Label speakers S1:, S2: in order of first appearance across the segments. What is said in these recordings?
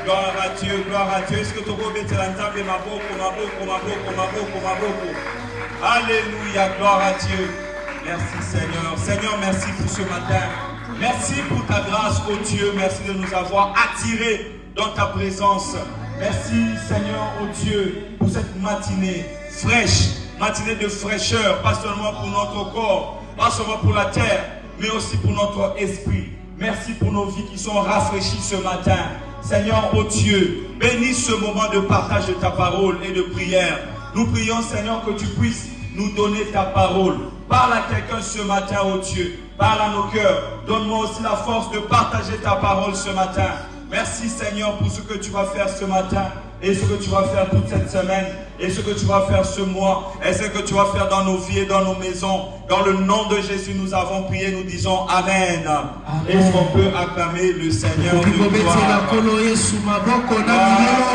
S1: Gloire à Dieu, gloire à Dieu. Est-ce que tu peux mettre l'entendre maboko. Alléluia, gloire à Dieu. Merci Seigneur. Seigneur, merci pour ce matin. Merci pour ta grâce, oh Dieu. Merci de nous avoir attirés dans ta présence. Merci Seigneur, oh Dieu, pour cette matinée fraîche, matinée de fraîcheur, pas seulement pour notre corps, pas seulement pour la terre, mais aussi pour notre esprit. Merci pour nos vies qui sont rafraîchies ce matin. Seigneur, oh Dieu, bénis ce moment de partage de ta parole et de prière. Nous prions, Seigneur, que tu puisses nous donner ta parole. Parle à quelqu'un ce matin, oh Dieu. Parle à nos cœurs. Donne-moi aussi la force de partager ta parole ce matin. Merci, Seigneur, pour ce que tu vas faire ce matin et ce que tu vas faire toute cette semaine et ce que tu vas faire ce mois et ce que tu vas faire dans nos vies et dans nos maisons. Dans le nom de Jésus, nous avons prié, nous disons Amen. Est-ce qu'on peut acclamer le Seigneur de gloire? Gloire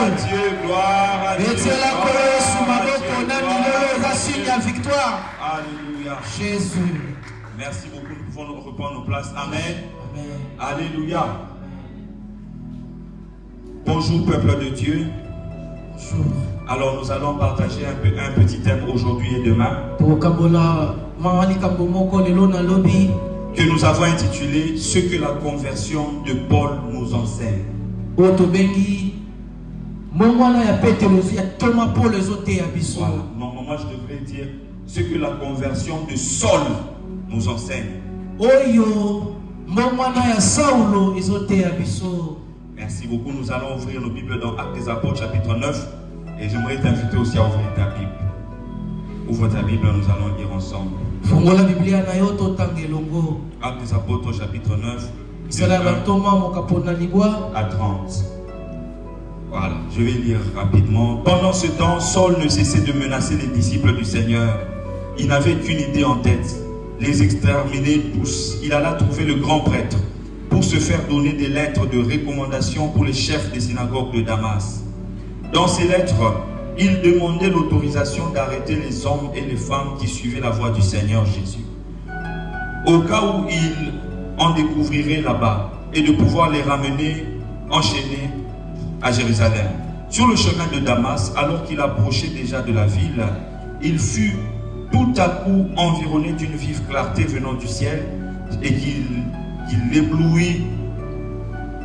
S1: à Dieu, gloire à Dieu.
S2: Victoire.
S1: Alléluia.
S2: Jésus.
S1: Merci beaucoup. Nous pouvons nous reprendre nos places. Amen.
S2: Amen.
S1: Alléluia. Bonjour peuple de Dieu.
S2: Bonjour.
S1: Alors nous allons partager un petit thème aujourd'hui et demain que nous avons intitulé Ce que la conversion de Paul nous enseigne. Voilà. Non, moi je devrais dire ce que la conversion de Saul nous enseigne. Merci beaucoup. Nous allons ouvrir nos Bibles dans Actes des Apôtres chapitre 9 et j'aimerais t'inviter aussi à ouvrir ta Bible. Ouvre ta Bible, nous allons lire ensemble. Actes des Apôtres chapitre 9 à 30. Voilà, je vais lire rapidement. Pendant ce temps, Saul ne cessait de menacer les disciples du Seigneur. Il n'avait qu'une idée en tête, les exterminer tous. Il alla trouver le grand prêtre pour se faire donner des lettres de recommandation pour les chefs des synagogues de Damas. Dans ces lettres, il demandait l'autorisation d'arrêter les hommes et les femmes qui suivaient la voie du Seigneur Jésus, au cas où il en découvrirait là-bas, et de pouvoir les ramener enchaînés à Jérusalem. Sur le chemin de Damas, alors qu'il approchait déjà de la ville, il fut tout à coup environné d'une vive clarté venant du ciel et qu'il l'éblouit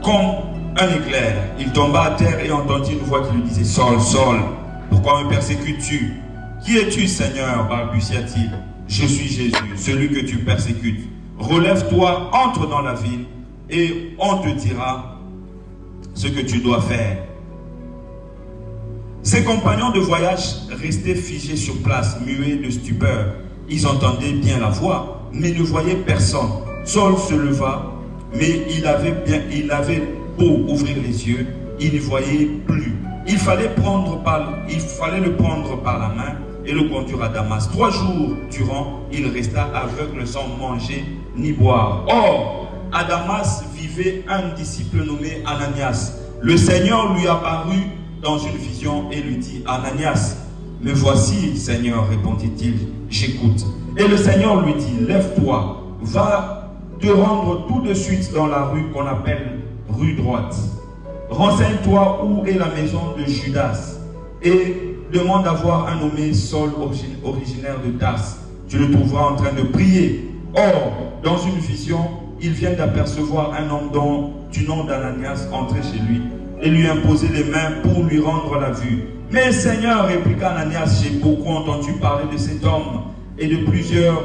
S1: comme un éclair. Il tomba à terre et entendit une voix qui lui disait « Saul, Saul, pourquoi me persécutes-tu? Qui es-tu, Seigneur ?» balbutia-t-il. « Je suis Jésus, celui que tu persécutes. Relève-toi, entre dans la ville et on te dira ce que tu dois faire. » Ses compagnons de voyage restaient figés sur place, muets de stupeur. Ils entendaient bien la voix, mais ne voyaient personne. Saul se leva, mais il avait beau ouvrir les yeux, il ne voyait plus. Il fallait le prendre par la main et le conduire à Damas. 3 jours durant, il resta aveugle sans manger ni boire. Or, à Damas vivait un disciple nommé Ananias. Le Seigneur lui apparut dans une vision et lui dit « Ananias, me voici, Seigneur, répondit-il, j'écoute. » Et le Seigneur lui dit « Lève-toi, va te rendre tout de suite dans la rue qu'on appelle rue droite. Renseigne-toi où est la maison de Judas et demande à voir un nommé Saul originaire de Tarse. Tu le trouveras en train de prier. » Or, dans une vision, il vient d'apercevoir un homme du nom d'Ananias entrer chez lui et lui imposer les mains pour lui rendre la vue. « Mais Seigneur, répliqua Ananias, j'ai beaucoup entendu parler de cet homme et de plusieurs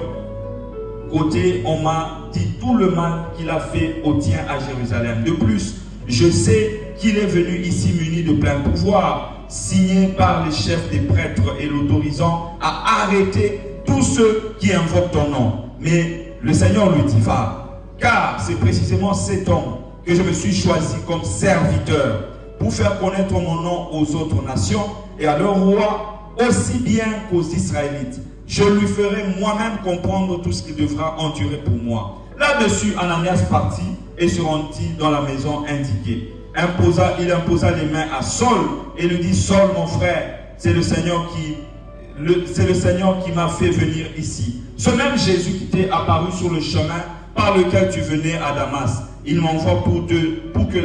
S1: côtés, on m'a dit tout le mal qu'il a fait au tien à Jérusalem. De plus, je sais qu'il est venu ici muni de plein pouvoir, signé par les chefs des prêtres et l'autorisant à arrêter tous ceux qui invoquent ton nom. Mais le Seigneur lui dit, va, car c'est précisément cet homme que je me suis choisi comme serviteur pour faire connaître mon nom aux autres nations et à leurs rois aussi bien qu'aux Israélites. Je lui ferai moi-même comprendre tout ce qu'il devra endurer pour moi. Là-dessus, Ananias partit et se rendit dans la maison indiquée. Il imposa les mains à Saul et lui dit, Saul, mon frère, c'est le Seigneur qui m'a fait venir ici. Ce même Jésus qui t'est apparu sur le chemin par lequel tu venais à Damas, il m'envoie pour que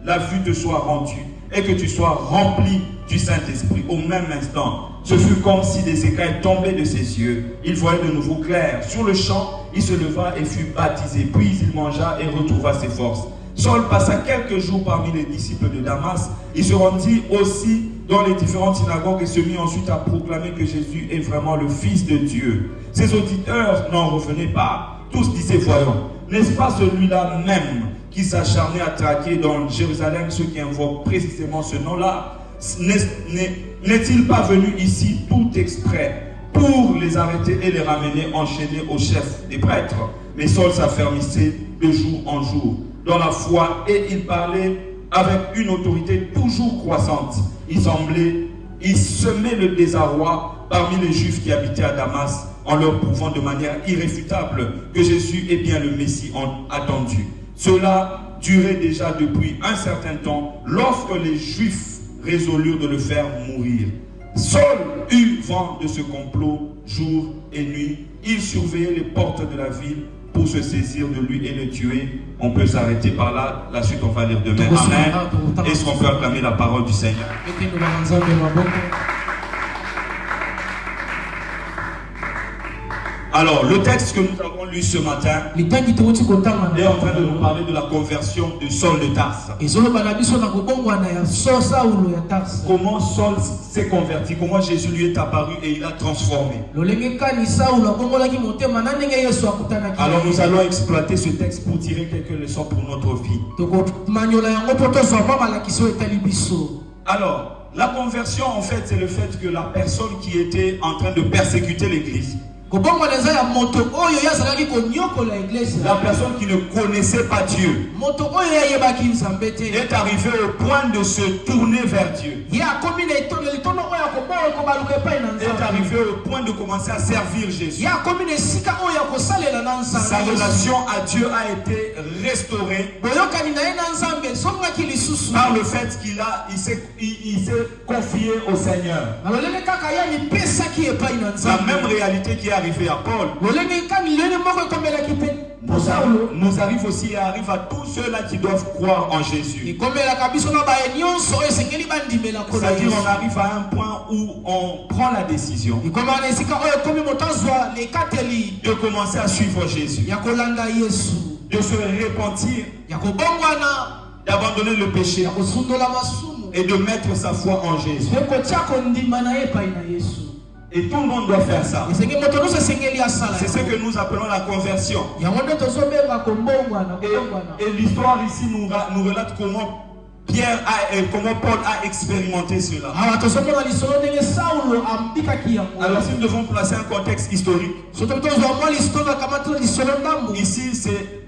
S1: la vue te soit rendue et que tu sois rempli du Saint-Esprit. Au même instant, ce fut comme si des écailles tombaient de ses yeux. Il voyait de nouveau clair. Sur le champ, il se leva et fut baptisé. Puis il mangea et retrouva ses forces. Saul passa quelques jours parmi les disciples de Damas. Il se rendit aussi dans les différentes synagogues et se mit ensuite à proclamer que Jésus est vraiment le Fils de Dieu. Ses auditeurs n'en revenaient pas. Tous disaient, voyons, n'est-ce pas celui-là même qui s'acharnait à traquer dans Jérusalem ceux qui invoquent précisément ce nom-là? N'est-il pas venu ici tout exprès pour les arrêter et les ramener enchaînés au chef des prêtres? Mais Saul s'affermissait de jour en jour dans la foi et il parlait avec une autorité toujours croissante. Il semait le désarroi parmi les Juifs qui habitaient à Damas en leur prouvant de manière irréfutable que Jésus est bien le Messie attendu. Cela durait déjà depuis un certain temps lorsque les Juifs résolurent de le faire mourir. Saul eut vent de ce complot jour et nuit. Il surveillait les portes de la ville pour se saisir de lui et le tuer. On peut s'arrêter par là. La suite, on va lire demain. Amen. Est-ce qu'on peut acclamer la parole du Seigneur? Alors, le texte que nous avons lu ce matin est en train de nous parler de la conversion de Saul de Tarse. Comment Saul s'est converti, comment Jésus lui est apparu et il a transformé. Alors, nous allons exploiter ce texte pour tirer quelques leçons pour notre vie. Alors, la conversion, en fait, c'est le fait que la personne qui était en train de persécuter l'église, la personne qui ne connaissait pas Dieu est arrivée au point de se tourner vers Dieu. Est arrivé au point de commencer à servir Jésus. Sa relation à Dieu a été restaurée par le fait qu'il s'est confié au Seigneur. La même réalité qui est arrivée à Paul nous arrive aussi et arrive à tous ceux-là qui doivent croire en Jésus. C'est-à-dire on arrive à un point où on prend la décision de commencer à suivre Jésus, de se repentir, d'abandonner le péché et de mettre sa foi en Jésus. Et tout le monde doit faire ça. C'est ce que nous appelons la conversion. Et l'histoire ici nous relate comment Paul a expérimenté cela. Alors si nous devons placer un contexte historique, ici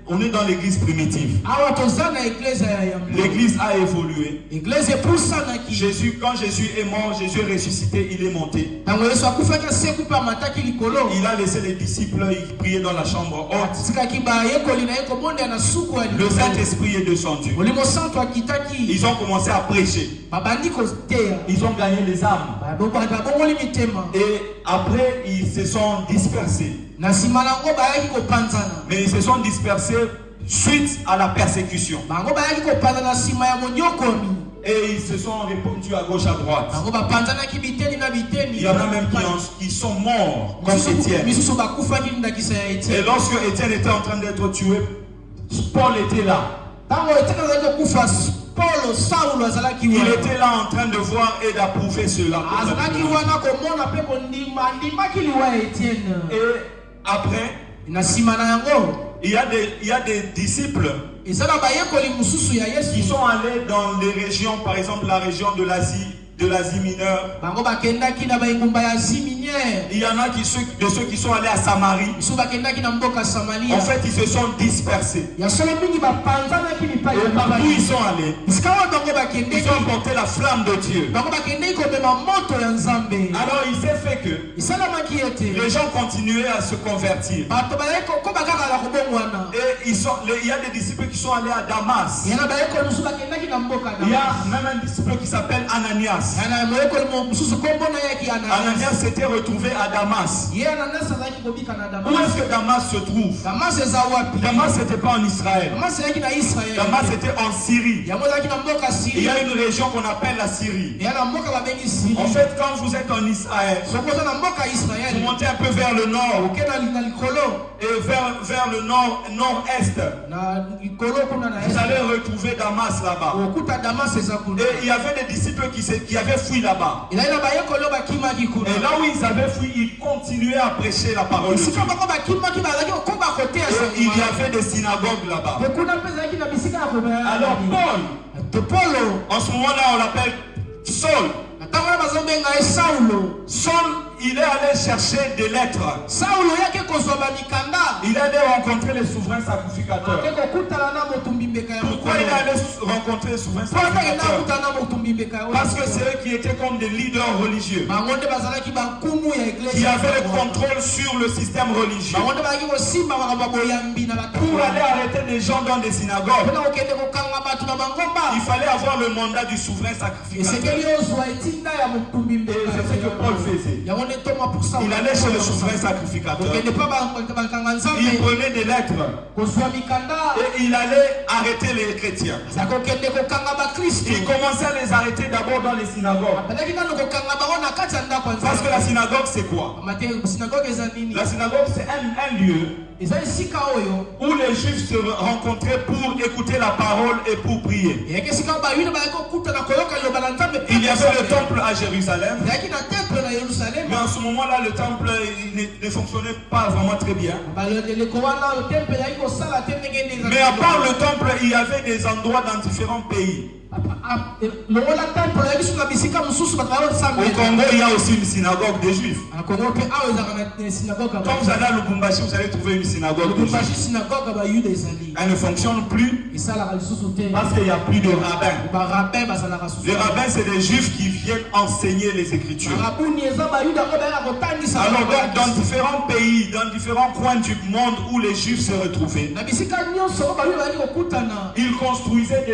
S1: on est dans l'église primitive. L'église a évolué. Quand Jésus est mort, Jésus est ressuscité, il est monté. Il a laissé les disciples prier dans la chambre haute. Le Saint-Esprit est descendu. Ils ont commencé à prêcher. Ils ont gagné les âmes. Et après, ils se sont dispersés. Mais ils se sont dispersés suite à la persécution. Et ils se sont répandus à gauche, à droite. Il y en a même qui sont morts, comme Étienne. Et lorsque Étienne était en train d'être tué, Paul était là. Il était là en train de voir et d'approuver cela. Et après, il y a des disciples qui sont allés dans les régions, par exemple la région de l'Asie mineure. Il y en a de ceux qui sont allés à Samarie. En fait, ils se sont dispersés. Et partout ils sont allés, ils ont apporté la flamme de Dieu. Alors il s'est fait que les gens continuaient à se convertir. Et il y a des disciples qui sont allés à Damas. Il y a même un disciple qui s'appelle Ananias. Ananias s'était retrouvé à Damas.
S2: Ye Ananias azalaki kobika na
S1: Où est-ce que Damas se trouve?
S2: Damas eza wapi?
S1: Damas n'était pas en Israël.
S2: Damas ezalaki na Israël.
S1: Damas était en Syrie.
S2: Yango ezalaki na mboka
S1: Il
S2: Syrie.
S1: y a une région qu'on appelle la Syrie.
S2: Ya na mboka babengi Syrie.
S1: En fait, quand vous êtes en Israël,
S2: Soko oza na mboka Israël.
S1: vous montez un peu vers le nord
S2: Okenda na likolo.
S1: et vers le nord-est.
S2: Na likolo kuna na
S1: Vous allez retrouver Damas là-bas.
S2: okuta Damas eza kuna.
S1: Et il y avait des disciples qui avaient fui là-bas.
S2: Elai na bayekolo bakimaki kuna.
S1: Et là où ils avaient fui, ils continuaient à prêcher la parole de Dieu.
S2: Sika bako bakimaki bazalaki kokoba kote ya
S1: Et il y avait des synagogues là-bas.
S2: kuna mpe ezalaki na bisika ya kobaya.
S1: Alors Paul,
S2: Paulo
S1: en ce moment-là, on l'appelle Saul.
S2: ntango wana bazobenga ye Saulo.
S1: Saul, il est allé chercher des lettres.
S2: Saulo yaki kozwa bamikanda.
S1: Il est allé rencontrer les souverains sacrificateurs.
S2: Ake kokutana na motumbi mbeka ya
S1: Pourquoi il est allé rencontrer les souverains
S2: Pourquoi il a
S1: sacrificateurs?
S2: kutana na motumbi mbeka ya
S1: Parce que c'est eux qui étaient comme des leaders religieux,
S2: bango nde bazalaki bakumu ya eglise.
S1: qui avaient le contrôle sur le système religieux.
S2: bango nde bazalaki kosimba makambo ya boyambi na bato.
S1: Pour aller arrêter des gens dans des synagogues,
S2: mpona kokende kokanga bato na bangomba.
S1: il fallait avoir le mandat du souverain sacrificateur.
S2: esekeli ozwa etinda ya motumbi mbeka.
S1: Et c'est ce que Paul faisait.
S2: yango nde toma pour ça.
S1: Il allait chez le souverain sacrificateur.
S2: kokende mpa bakanga
S1: Il
S2: nzambe
S1: prenait des lettres
S2: kozwa mikanda.
S1: et il allait arrêter les chrétiens.
S2: azalaki kokende kokanga bakristo.
S1: Il commençait à les arrêter d'abord dans les synagogues.
S2: bazalaki nano kokanga bango na kati ya ndako ya
S1: Parce que la synagogue, c'est quoi?
S2: mate sinagoge eza nini?
S1: La synagogue, c'est un lieu
S2: eza esika oyo
S1: où les juifs se rencontraient pour écouter la parole et pour prier.
S2: eyaki esika bayuda bazalaki kokutana koyoka liloba na nzambe.
S1: Il y avait le temple à Jérusalem,
S2: ezalaki na temple na Yerusalem.
S1: mais en ce moment-là, le temple ne fonctionnait pas vraiment très bien.
S2: baleleko wana temple ezalaki kosala te ndenge nde
S1: Mais à part le temple, il y avait des endroits dans différents pays.
S2: longola temple ezalaki so na bisika mosusu bato
S1: Au
S2: baosambela.
S1: Congo, il y a aussi une synagogue des juifs.
S2: na Kongo mpe awa ezalaka na synagogue ya
S1: Quand vous allez à Lubumbashi, vous allez trouver une synagogue des
S2: Lubumbashi
S1: juifs.
S2: synagogue ya bayuda ezali.
S1: Elle ne fonctionne plus
S2: esalaka lisusu te.
S1: parce qu'il n'y a plus de rabbins.
S2: barabin bazalaka susu.
S1: Les rabbins, c'est des juifs qui viennent enseigner les Écritures.
S2: barabuni eza bayuda oyo bayaka kotangisa.
S1: Alors donc, dans différents pays, dans différents coins du monde où les juifs se retrouvaient,
S2: na bisika nyonso oyo bayuda bazalaki kokutana.
S1: ils construisaient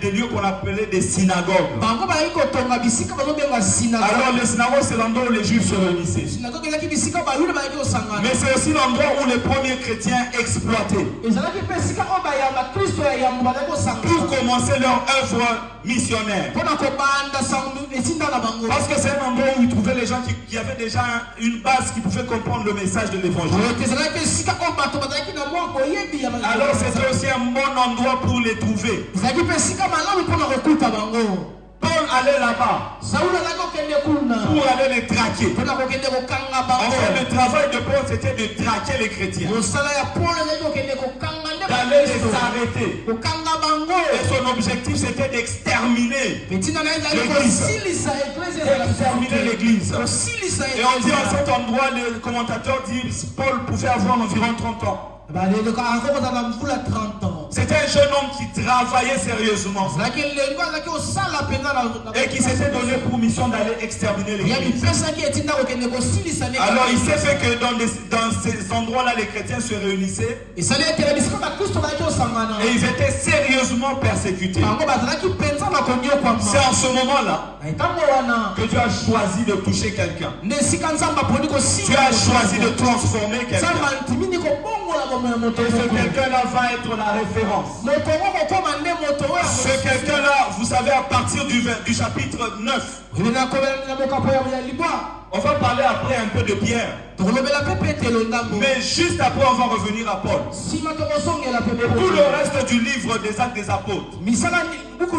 S1: des lieux qu'on appelait des synagogues.
S2: bango bazalaki kotonga bisika bazobenga synagogue.
S1: Alors les synagogues, c'est l'endroit où les juifs se réunissaient.
S2: synagogue ezalaki bisika bayuda bazalaki kosangana.
S1: Mais c'est aussi l'endroit où les premiers chrétiens exploitaient
S2: ezalaki mpe esika oyo bayamba kristo ya yambo bazalaki
S1: pour
S2: kosangana
S1: commencer leur œuvre missionnaire.
S2: mpona kobanda sango etinda na bango.
S1: Parce que c'est un endroit où ils trouvaient les gens qui avaient déjà une base, qui pouvaient comprendre le message de l'évangile.
S2: ezalaki mpe esika oyo bato bazalaki na mwa boyebi ya
S1: Alors c'était aussi un bon endroit pour les trouver.
S2: ezalaki mpe esika malamu mpona kokuta bango.
S1: Paul allait là-bas
S2: saulo azalaki kokende kuna
S1: pour aller les traquer.
S2: mpona kokende kokanga
S1: En fait,
S2: bango.
S1: le travail de Paul, c'était de traquer les chrétiens,
S2: mosala ya paulo ezalaki kokende kokanga nde
S1: d'aller les
S2: bakristo.
S1: arrêter.
S2: kokanga bango.
S1: Et son objectif, c'était d'exterminer.
S2: mpe ntina na ye ezali
S1: L'église.
S2: kosilisa eglise ezala
S1: Exterminer l'église.
S2: kosilisa
S1: Et on dit à
S2: eglise.
S1: cet endroit, les commentateurs disent, Paul pouvait avoir environ 30 ans.
S2: baleloko ango kozala mvula 30 ans.
S1: C'était un jeune homme qui travaillait sérieusement
S2: ezalaki elengo azalaki kosala mpenza
S1: et qui s'était donné pour mission d'aller exterminer
S2: ya
S1: l'église.
S2: mipesaki etinda kokende kosilisa ndenge.
S1: Alors il s'est fait que dans ces endroits-là, les chrétiens se réunissaient
S2: esali etele bisika bakristo bazalaki kosangana.
S1: et ils étaient sérieusement persécutés.
S2: bango bazalaki mpenza na konyokwama.
S1: C'est en ce moment-là
S2: na ntango wana
S1: que Dieu a choisi de toucher quelqu'un.
S2: nde esika nzambe aponi
S1: Dieu a choisi de transformer
S2: nzambe
S1: quelqu'un.
S2: antimi kobongola bomo ya moto
S1: Et ce
S2: moko.
S1: quelqu'un-là va être la référence.
S2: moto ngo kokoma nde moto oyo
S1: Ce quelqu'un-là, vous savez, à partir du chapitre 9,
S2: nakobela na mokapo ya libwa.
S1: on va parler après un peu de Pierre.
S2: tokolobela mpe petelo ndambo.
S1: Mais juste après, on va revenir à Paul.
S2: nsima tokosongela mpe
S1: Tout le reste du livre des Actes des Apôtres
S2: misala buku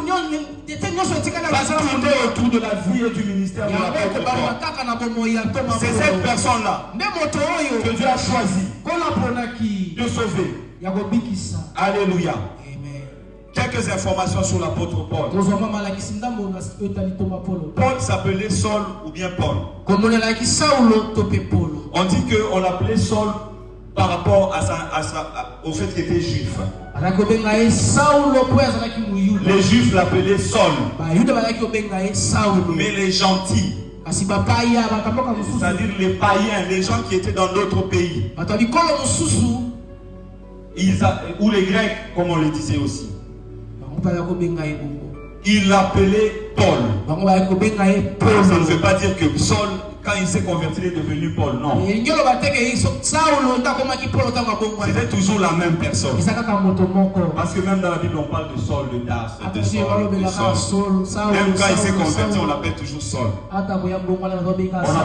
S2: ete nyonso etikali
S1: va tourner autour de la vie et du ministère de
S2: yango
S1: l'apôtre
S2: ekobama
S1: Paul.
S2: kaka na bomoi ya toma.
S1: C'est cette personne-là
S2: nde moto
S1: que
S2: oyo
S1: Dieu a choisi
S2: kola ponaki
S1: de sauver.
S2: ya kobikisa.
S1: Alléluia.
S2: Amen.
S1: Quelques informations sur l'apôtre Paul.
S2: tozwama malakisi ndambo na etali toma polo.
S1: Paul s'appelait Saul ou bien Paul.
S2: komonelaki saulo to mpe polo.
S1: On dit qu'on l'appelait Saul par rapport au fait qu'il était juif.
S2: azalaki kobenga ye saulo mpo azalaki moyuda.
S1: Les juifs l'appelaient Saul,
S2: bayuda bazalaki kobenga ye saulo.
S1: mais les gentils,
S2: kasi bapaya bato mboka mosusu
S1: c'est-à-dire les païens, les gens qui étaient dans d'autres pays,
S2: bato ya bikolo mosusu
S1: ou les Grecs, comme on le disait aussi,
S2: bango bazalaki kobenga ye bongo.
S1: ils l'appelaient Paul.
S2: bango bazalaki kobenga ye
S1: Ça ne
S2: polo.
S1: veut pas dire que Saul quand il s'est converti, il est devenu Paul. Non. C'était toujours la même personne. Parce que même dans la Bible, on parle de Saul, de Tarse, de Saul. Même quand il s'est converti, on l'appelle toujours Saul. On n'a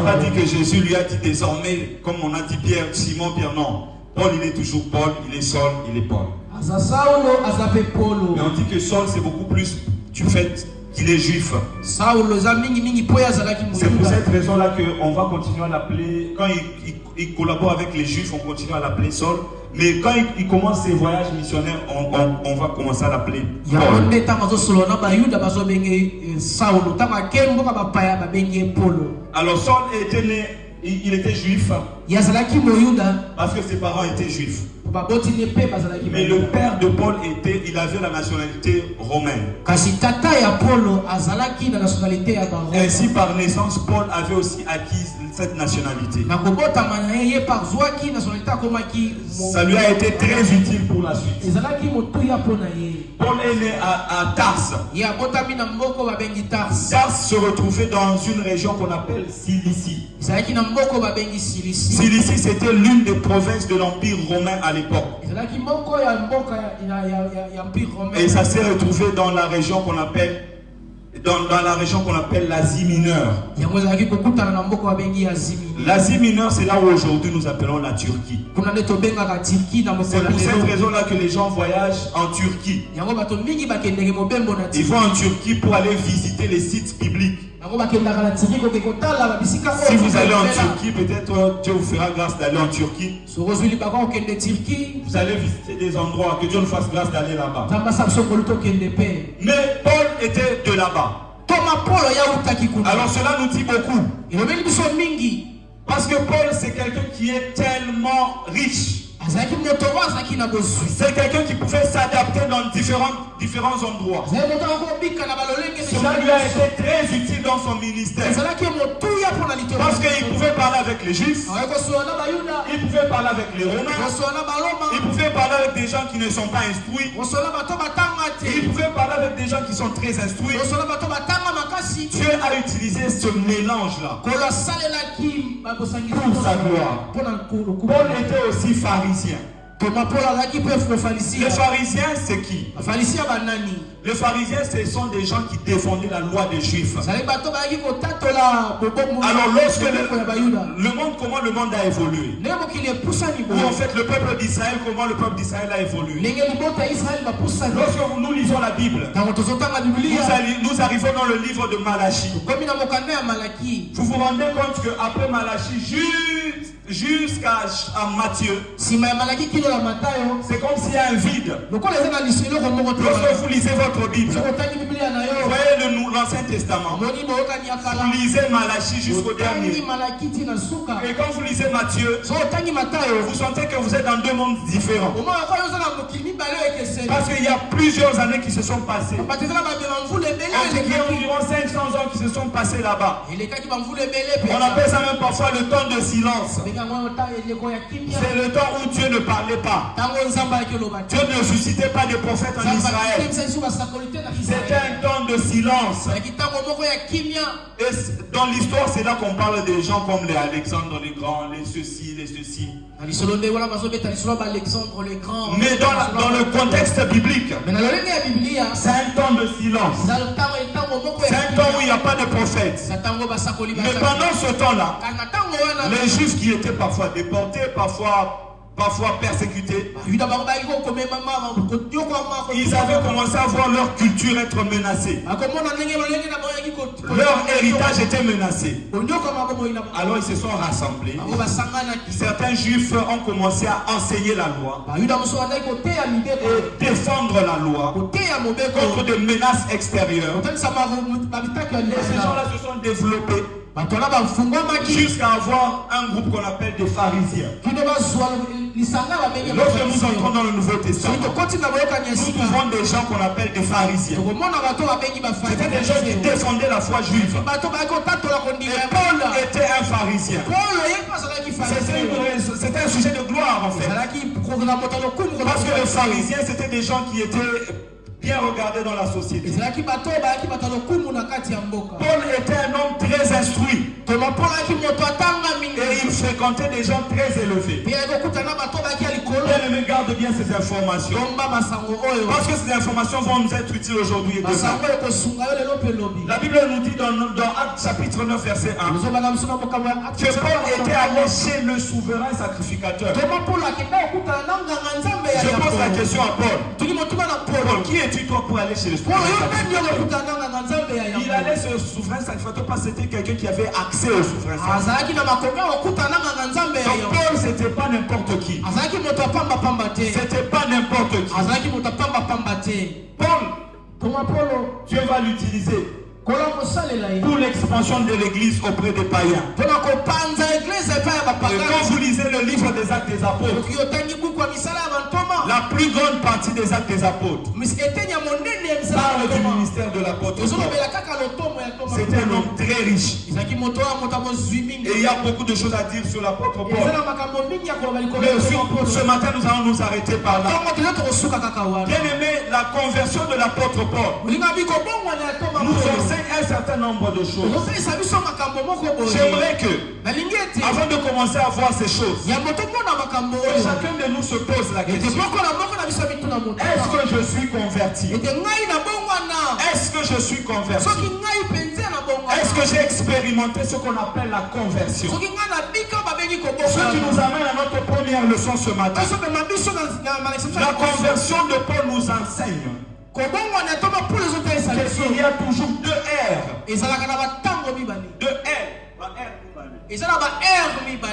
S1: pas dit que Jésus lui a dit désormais, comme on a dit Pierre, Simon, Pierre, non. Paul, il est toujours Paul, il est Saul, il est Paul. Mais on dit que Saul, c'est beaucoup plus du fait qu'il est juif. C'est pour cette raison-là qu'on va continuer à l'appeler, quand il collabore avec les juifs, on continue à l'appeler Saul. Mais quand il commence ses voyages missionnaires, on va commencer à l'appeler Paul. Alors Saul était né, il était juif parce que ses parents étaient juifs. Mais le père de Paul il avait la nationalité romaine. Ainsi par naissance, Paul avait aussi acquis cette nationalité. Ça lui a été très utile pour la suite. Paul est né à Tarse. Tarse se retrouvait dans une région qu'on appelle Cilicie. Cilicie, c'était l'une des provinces de l'Empire romain à l'époque. Et ça s'est retrouvé dans la région qu'on appelle l'Asie mineure. L'Asie mineure, c'est là où aujourd'hui nous appelons la Turquie. C'est pour cette raison-là que les gens voyagent en Turquie. Ils vont en Turquie pour aller visiter les sites bibliques. Si vous allez en Turquie, peut-être Dieu vous fera grâce d'aller en Turquie. Vous allez visiter des endroits, que Dieu nous fasse grâce d'aller là-bas. Mais Paul était de là-bas. Alors cela nous dit beaucoup. Parce que Paul, c'est quelqu'un qui est tellement riche. C'est quelqu'un qui pouvait s'adapter dans différents endroits. Cela lui a été très utile dans son ministère. Parce qu'il pouvait parler avec les Juifs, il pouvait parler avec les Romains, il pouvait parler avec des gens qui ne sont pas instruits, il pouvait parler avec des gens qui sont très instruits. Dieu a utilisé ce mélange-là pour sa gloire. Paul était aussi pharisien. Les pharisiens, c'est qui? Les pharisiens, ce sont des gens qui défendaient la loi des Juifs. Alors, lorsque le monde a évolué, ou en fait le peuple d'Israël, comment le peuple d'Israël a évolué. Lorsque nous lisons la Bible, nous arrivons dans le livre de Malachie. Vous vous rendez compte qu'après Malachie, jusqu'à Matthieu, c'est comme s'il y a un vide. Lorsque vous lisez votre Bible, vous voyez l'Ancien Testament, vous lisez Malachie jusqu'au dernier. Et quand vous lisez Matthieu, vous sentez que vous êtes dans deux mondes différents. Parce qu'il y a plusieurs années qui se sont passées. Il y a environ 500 ans qui se sont passés là-bas. On appelle ça même parfois le temps de silence. C'est le temps où Dieu ne parlait pas. Dieu ne suscitait pas de prophètes en Israël. C'était un temps de silence. Et dans l'histoire, c'est là qu'on parle des gens comme les Alexandre les Grands, les ceci, les ceci. Mais dans le contexte biblique, c'est un temps de silence. C'est un temps où il n'y a pas de prophète. Mais pendant ce temps-là, les Juifs qui étaient parfois déportés, parfois persécutés, ils avaient commencé à voir leur culture être menacée. Leur héritage était menacé. Alors ils se sont rassemblés. Certains Juifs ont commencé à enseigner la loi et défendre la loi contre des menaces extérieures. Et ces gens-là se sont développés jusqu'à avoir un groupe qu'on appelle des pharisiens. Lorsque nous entrons dans le Nouveau Testament, nous trouvons des gens qu'on appelle des pharisiens. C'était des gens qui défendaient la foi juive. Et Paul était un pharisien. C'était un sujet de gloire en fait. Parce que les pharisiens, c'était des gens qui étaient bien regardé dans la société.
S2: ezalaki bato bayaki bato lokumu na kati ya mboka.
S1: Paul était un homme très instruit.
S2: Toma Paul ayaki moto atanga mingi.
S1: Et il fréquentait des gens très élevés.
S2: Pe ekokutana bato bayaki ya likolo.
S1: Bien-aimé, garde bien ces informations.
S2: Tomba masango oyo.
S1: Parce que ces informations vont nous être utiles aujourd'hui et demain.
S2: Masango ekosunga yo lelo pe lobi.
S1: La Bible nous dit dans Actes chapitre 9 verset 1
S2: Ozobanga musuna mokambo ya Actes.
S1: que Paul était allé chez le souverain sacrificateur.
S2: Toma Paul akenda okutana na nganga nzambe ya.
S1: Je pose la question à Paul.
S2: Tuli motuma na
S1: Paul,
S2: Paul.
S1: qui es-tu toi pour aller chez le
S2: Paul
S1: souverain
S2: yo
S1: sacrificateur?
S2: ndio okutana na nganga nzambe ya.
S1: Il allait chez le souverain sacrificateur parce que c'était quelqu'un qui avait accès au souverain sacrificateur.
S2: Azalaki na makoka okutana na nganga nzambe ya.
S1: Donc Paul, c'était pas n'importe qui.
S2: Azalaki moto apamba pamba te.
S1: C'était pas n'importe qui.
S2: Azalaki moto apamba pamba te.
S1: Paul,
S2: Toma Paulo
S1: Dieu va l'utiliser
S2: pour
S1: l'expansion de l'église auprès des païens. Et quand vous lisez le livre des Actes des Apôtres, la plus grande partie des Actes des Apôtres parle du ministère de l'apôtre Paul. C'était un homme très riche. Et il y a beaucoup de choses à dire sur l'apôtre Paul. Mais ce matin, nous allons nous arrêter par là. Bien aimé, la conversion de l'apôtre Paul nous enseigne un certain nombre de choses. J'aimerais que, avant de commencer à voir ces choses, que chacun de nous se pose la question: est-ce que je suis converti? Est-ce que je suis converti? Est-ce que j'ai expérimenté ce qu'on appelle la conversion? Ce qui nous amène à notre première leçon ce matin. La conversion de Paul nous enseigne qu'il y a toujours deux R.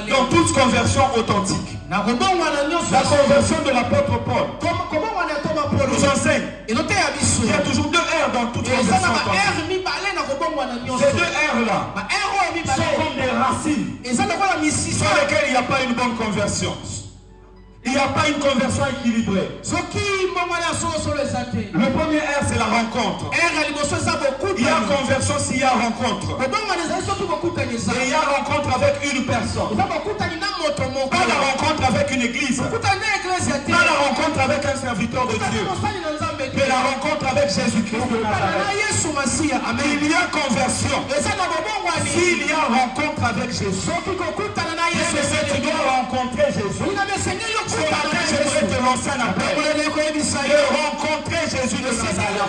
S1: Dans toute conversion authentique. La conversion de l'apôtre Paul nous enseigne qu'il y a toujours deux R dans toute conversion authentique. Ces deux R là sont comme des racines sur lesquelles il n'y a pas une bonne conversion. Il n'y a pas une conversion équilibrée. Le premier R, c'est la rencontre. Il y a conversion s'il y a rencontre. Et il y a rencontre avec une personne. Pas la rencontre avec une église. Pas la rencontre avec un serviteur de Dieu. Mais la rencontre avec Jésus-Christ de Nazareth. Il y a conversion s'il y a rencontre avec Jésus. Tu dois rencontrer Jésus. Ce matin, j'aimerais te lancer un appel de rencontrer Jésus de Nazareth.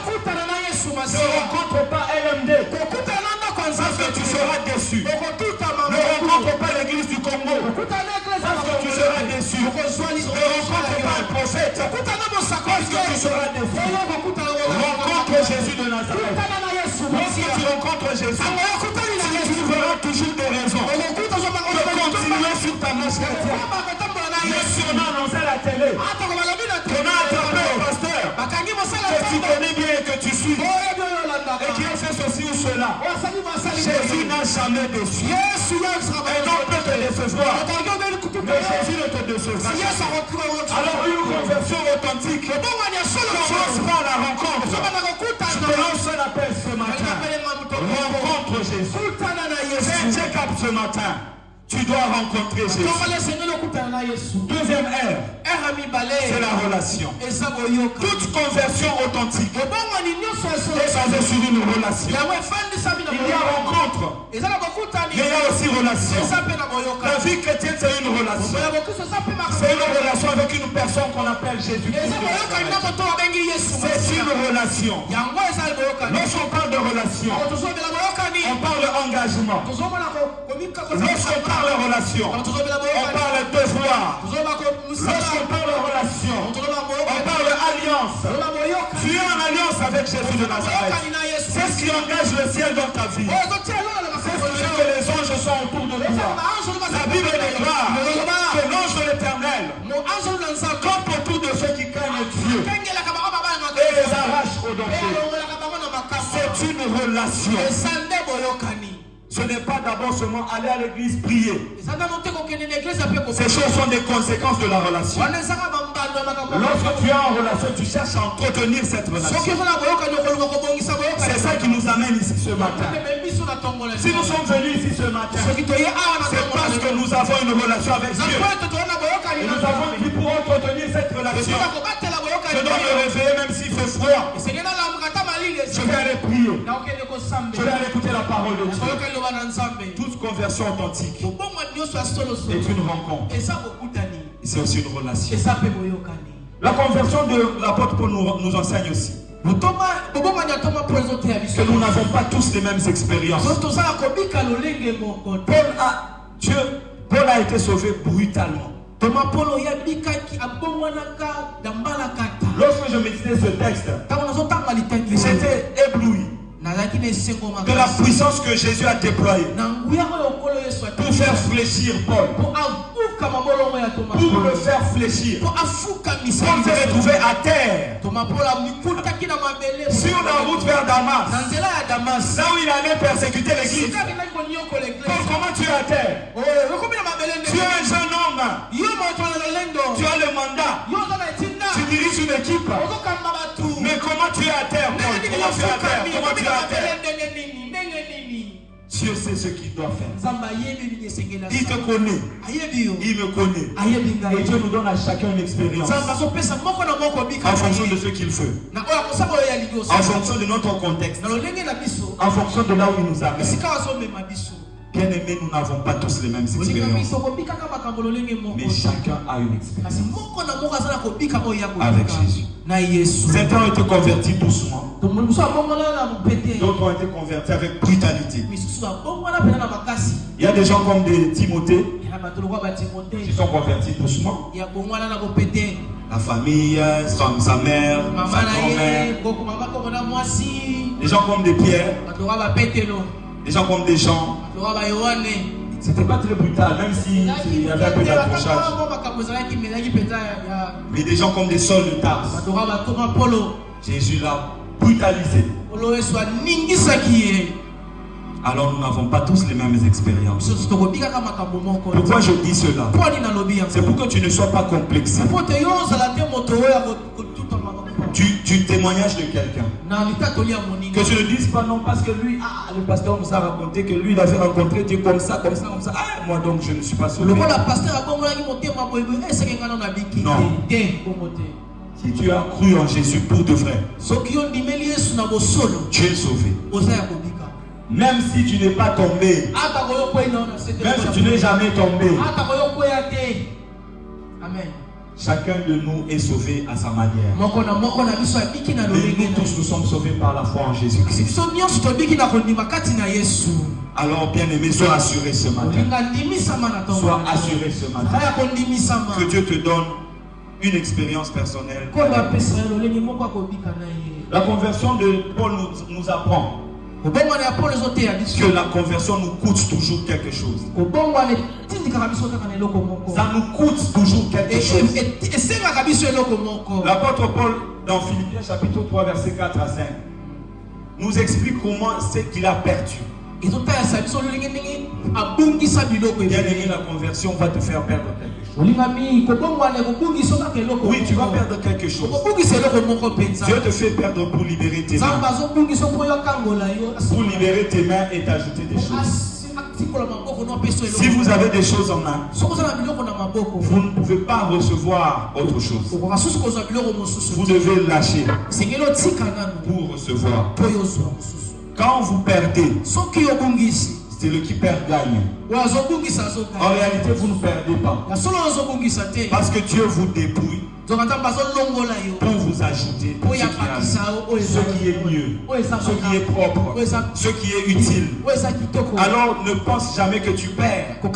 S1: Ne rencontre pas LMD parce que tu seras déçu. Ne rencontre pas l'église du Congo parce que tu seras déçu. Ne rencontre pas un prophète parce que tu seras déçu. Rencontre Jésus de Nazareth. Lorsque tu rencontres Jésus, tu trouveras toujours des raisons de continuer sur ta marche chrétienne. Mais si on a annoncé à la télé, on a attrapé au pasteur que tu connais bien et que tu suis, et qui a fait ceci ou cela, Jésus n'a jamais déçu. Un homme peut te décevoir, mais Jésus ne te décevra jamais. Alors une conversion authentique commence par la rencontre. Je te lance un appel ce matin. Rencontre Jésus. Fais un check-up ce matin. Tu dois rencontrer Jésus. Deuxième R, c'est la relation. Toute conversion authentique est basée sur une relation. Il y a rencontre, mais il y a aussi relation. La vie chrétienne, c'est une relation. C'est une relation avec une personne qu'on appelle Jésus-Christ. C'est une relation. Lorsqu'on parle de relation, on parle d'engagement. Lorsqu'on parle de relation, on parle de devoir. Lorsqu'on parle de relation, on parle d'alliance. Tu es en alliance avec Jésus de Nazareth. C'est ce qui engage le ciel dans ta vie. C'est ce qui fait que les anges sont autour de toi. La Bible déclare que l'ange de l'Éternel campe autour de ceux qui craignent Dieu et les arrache au danger. C'est une relation. Ce n'est pas d'abord seulement aller à l'église prier. Ces choses sont des conséquences de la relation. Lorsque tu es en relation, tu cherches à entretenir cette relation. C'est ça qui nous amène ici ce matin. Si nous sommes venus ici ce matin, c'est parce que nous avons une relation avec Dieu. Et nous avons dit pour entretenir cette relation, Je dois me réveiller même s'il fait froid. Je vais aller prier. Je vais aller écouter la parole de Dieu. Toute conversion authentique est une rencontre. C'est aussi une relation. La conversion de l'apôtre Paul nous enseigne aussi que nous n'avons pas tous les mêmes expériences. Paul a été sauvé brutalement. Lorsque je méditais ce texte, j'étais ébloui de la puissance que Jésus a déployée pour faire fléchir Paul, pour le faire fléchir, pour se retrouver à terre sur la route vers Damas, là où il allait persécuter l'église. Paul, comment tu es à terre? Tu es un jeune homme, tu as le mandat, tu diriges une équipe, mais comment tu es à terre, Paul? Comment tu es à terre? Comment tu es à terre? Dieu sait ce qu'il doit faire. Il te connaît. Il me connaît. Et Dieu nous donne à chacun une expérience en fonction de ce qu'il veut, en fonction de notre contexte, en fonction de là où il nous amène. Bien aimés, nous n'avons pas tous les mêmes expériences, mais chacun a une expérience avec Jésus. Certains ont été convertis doucement, d'autres ont été convertis avec brutalité. Il y a des gens comme des Timothée qui sont convertis doucement. La famille, sa mère, sa grand-mère. Des gens comme des Pierre, des gens comme des Jean. C'était pas très brutal, même s'il y avait un peu d'accrochage. Mais des gens comme des Saul de Tarse, Jésus l'a brutalisé. Alors nous n'avons pas tous les mêmes expériences. Pourquoi je dis cela? C'est pour que tu ne sois pas complexé. Du témoignage de quelqu'un. Que tu ne dises pas non parce que lui, le pasteur nous a raconté que lui il avait rencontré Dieu comme ça, comme ça, comme ça. Moi donc je ne suis pas sauvé. Non. Si tu as cru en Jésus pour de vrai, tu es sauvé. Même si tu n'es pas tombé, même si tu n'es jamais tombé, amen. Chacun de nous est sauvé à sa manière. Mais nous tous nous sommes sauvés par la foi en Jésus-Christ. Alors bien aimé, sois assuré ce matin. Sois assuré ce matin. Que Dieu te donne une expérience personnelle. La conversion de Paul nous apprend que la conversion nous coûte toujours quelque chose. Ça nous coûte toujours quelque chose. L'apôtre Paul, dans Philippiens chapitre 3, verset 4 à 5, nous explique comment c'est qu'il a perdu. Bien aimé, la conversion va te faire perdre quelque chose. Oui, tu vas perdre quelque chose. Dieu te fait perdre pour libérer tes mains. Pour libérer tes mains et t'ajouter des choses. Si vous avez des choses en main, vous ne pouvez pas recevoir autre chose. Vous devez lâcher pour recevoir. Quand vous perdez, c'est le qui perd gagne. En réalité, vous ne perdez pas. Parce que Dieu vous dépouille pour vous ajouter ce qui est mieux, ce qui est propre, ce qui est utile. Alors ne pense jamais que tu perds. Tu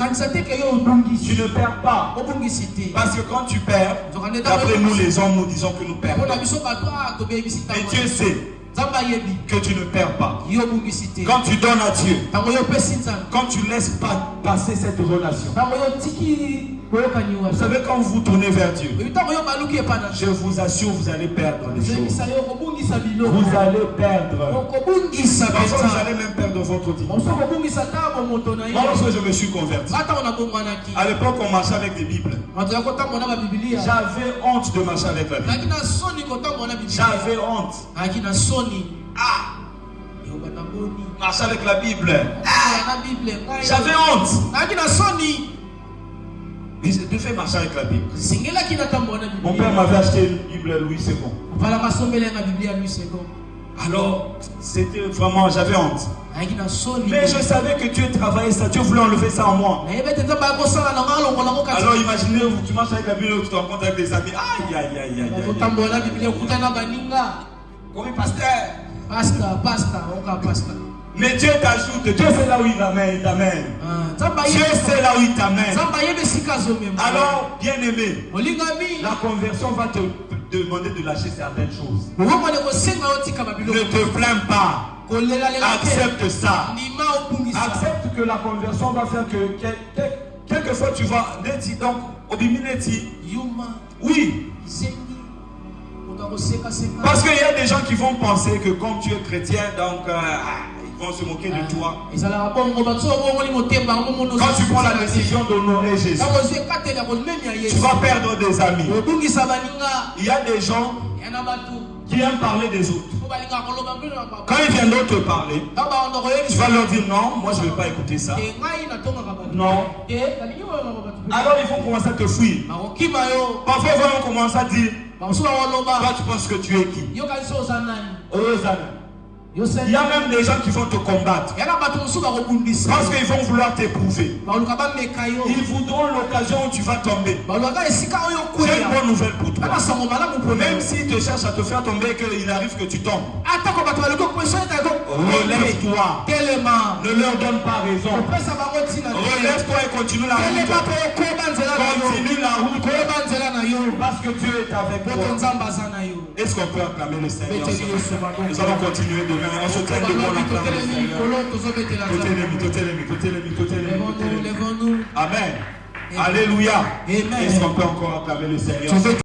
S1: ne perds pas. Parce que quand tu perds, d'après nous les hommes, nous disons que nous perdons. Mais Dieu sait que tu ne perds pas. Quand tu donnes à Dieu, quand tu laisses passer cette relation, vous savez, quand vous vous tournez vers Dieu, je vous assure, vous allez perdre des choses. Vous allez perdre. Parfois, vous allez même perdre votre dignité. Moi, lorsque je me suis converti, à l'époque, on marchait avec des Bibles. J'avais honte de marcher avec la Bible. J'avais honte. Marcher avec la Bible. J'avais honte. De fait marcher avec la Bible.
S2: Singela qui n'attend pas la Bible.
S1: Mon père m'avait acheté une Bible Louis II.
S2: Voilà ma somme la Bible à Louis II.
S1: Alors, c'était vraiment, j'avais honte. Mais je savais que Dieu travaillait ça, Dieu voulait enlever ça en moi. Alors imaginez, tu marches avec la Bible, tu te rencontres avec des amis. Aïe, aïe, aïe, aïe. Comme pasteur. Mais Dieu t'ajoute, Dieu sait là où il t'amène. Dieu sait là où il t'amène. Alors, bien aimé, la conversion va te demander de lâcher certaines choses. Ne te plains pas. Accepte ça. Accepte que la conversion va faire que quelquefois tu vas donc oui. Parce qu'il y a des gens qui vont penser que comme tu es chrétien, donc ils vont se moquer de toi. Quand tu prends la décision d'honorer Jésus, tu vas perdre des amis. Il y a des gens qui aiment parler des autres. Quand ils viendront te parler, tu vas leur dire non, moi je ne vais pas écouter ça. Non. Alors ils vont commencer à te fuir. Parfois ils vont commencer à dire, toi tu penses que tu es qui? Il y a même des gens qui vont te combattre parce qu'ils vont vouloir t'éprouver. Ils voudront l'occasion où tu vas tomber. J'ai une bonne nouvelle pour toi. Même s'ils te cherchent à te faire tomber, qu'il arrive que tu tombes, relève-toi. Ne leur donne pas raison. Relève-toi et continue la route. Continue la route parce que Dieu est avec toi. Est-ce qu'on peut acclamer le Seigneur? Nous allons continuer demain. On se traite de bon acclamer le Seigneur. Amen. Alléluia. Est-ce qu'on peut encore acclamer le Seigneur?